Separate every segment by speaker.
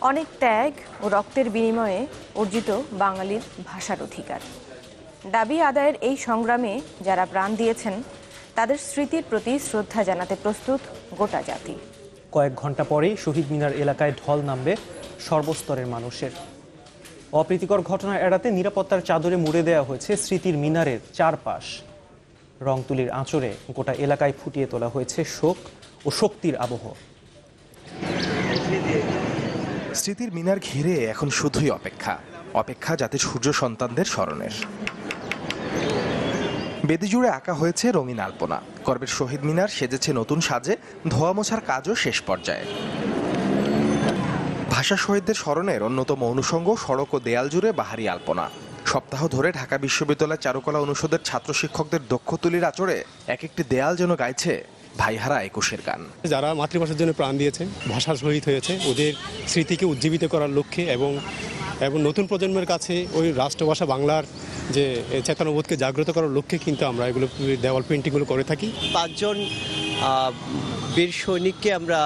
Speaker 1: অনেক ত্যাগ ও রক্তের বিনিময়ে অর্জিত বাঙালির ভাষার অধিকার। দাবি আদায়ের এই সংগ্রামে যারা প্রাণ দিয়েছেন তাদের স্মৃতির প্রতি শ্রদ্ধা জানাতে প্রস্তুত গোটা জাতি।
Speaker 2: কয়েক ঘন্টা পরেই শহীদ মিনার এলাকায় ঢল নামবে সর্বস্তরের মানুষের। অপ্রীতিকর ঘটনা এড়াতে নিরাপত্তার চাদরে মুড়ে দেওয়া হয়েছে স্মৃতির মিনারের চারপাশ। রংতুলির আঁচড়ে গোটা এলাকায় ফুটিয়ে তোলা হয়েছে শোক ও শক্তির আবহ।
Speaker 3: স্মৃতির মিনার ঘিরে এখন শুধুই অপেক্ষা যাতে সূর্য সন্তানদের স্মরণের। বেদি জুড়ে আঁকা হয়েছে রঙিন আলপনা। করবের শহীদ মিনার সেজেছে নতুন সাজে, ধোয়া মোছার কাজও শেষ পর্যায়ে। ভাষা শহীদদের স্মরণের অন্যতম অনুষঙ্গ সড়ক ও দেয়াল জুড়ে বাহারি আলপনা। সপ্তাহ ধরে ঢাকা বিশ্ববিদ্যালয় চারুকলা অনুষদের ছাত্র শিক্ষকদের দক্ষ তুলির আঁচড়ে এক একটি দেয়াল যেন গাইছে ভাইহারা একুশের গান।
Speaker 4: যারা মাতৃভাষার জন্য প্রাণ দিয়েছে, ভাষা শহীদ হয়েছে, ওদের স্মৃতিকে উজ্জীবিত করার লক্ষ্যে এবং নতুন প্রজন্মের কাছে ওই রাষ্ট্রভাষা বাংলার যে চেতনাবোধকে জাগ্রত করার লক্ষ্যে কিন্তু আমরা এগুলো দেওয়াল পেন্টিংগুলো করে থাকি।
Speaker 5: 5 জন বীর সৈনিককে আমরা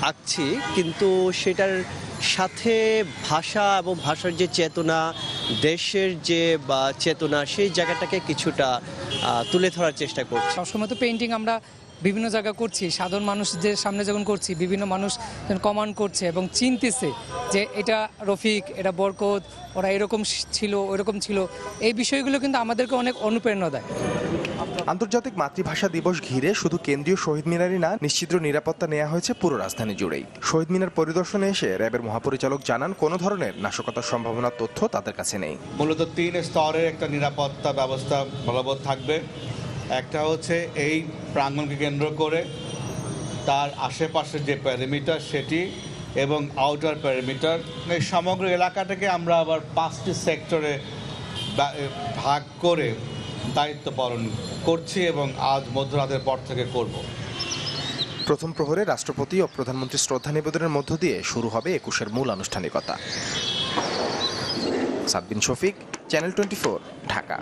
Speaker 5: আঁকছি, কিন্তু সেটার সাথে ভাষা এবং ভাষার যে চেতনা, দেশের যে চেতনা, সেই জায়গাটাকে কিছুটা তুলে ধরার চেষ্টা করছি।
Speaker 6: সবসময় তো পেইন্টিং আমরা বিভিন্ন জায়গা করছি, সাধারণ মানুষদের সামনে যখন করছি বিভিন্ন মানুষ কমান্ড করছে এবং চিনতেছে যে এটা রফিক, এটা বরকত, ওরা এরকম ছিল ওইরকম ছিল। এই বিষয়গুলো কিন্তু আমাদেরকে অনেক অনুপ্রেরণা দেয়।
Speaker 3: আন্তর্জাতিক মাতৃভাষা দিবস ঘিরে শুধু কেন্দ্রীয় শহীদ মিনারই না, নিশ্চিত নিরাপত্তা নেওয়া হয়েছে পুরো রাজধানী জুড়েই। শহীদ মিনার পরিদর্শনে এসে র্যাবের মহাপরিচালক জানান, কোনো ধরনের নাশকতার সম্ভাবনার তথ্য তাদের কাছে নেই।
Speaker 7: মূলত 3 স্তরের একটা নিরাপত্তা ব্যবস্থা বলবৎ থাকবে। একটা হচ্ছে এই প্রাঙ্গণকে কেন্দ্র করে তার আশেপাশের যে প্যারিমিটার সেটি, এবং আউটার প্যারিমিটার। এই সমগ্র এলাকাটাকে আমরা আবার 5টি সেক্টরে ভাগ করে দায়িত্ব পালন করছি এবং আজ মধ্যরাতের পর থেকে করব।
Speaker 3: প্রথম প্রহরে রাষ্ট্রপতি ও প্রধানমন্ত্রী শ্রদ্ধা নিবেদনের মধ্য দিয়ে শুরু হবে 21-এর মূল আনুষ্ঠানিকতা। সাদবিন শফিক, চ্যানেল 24, ঢাকা।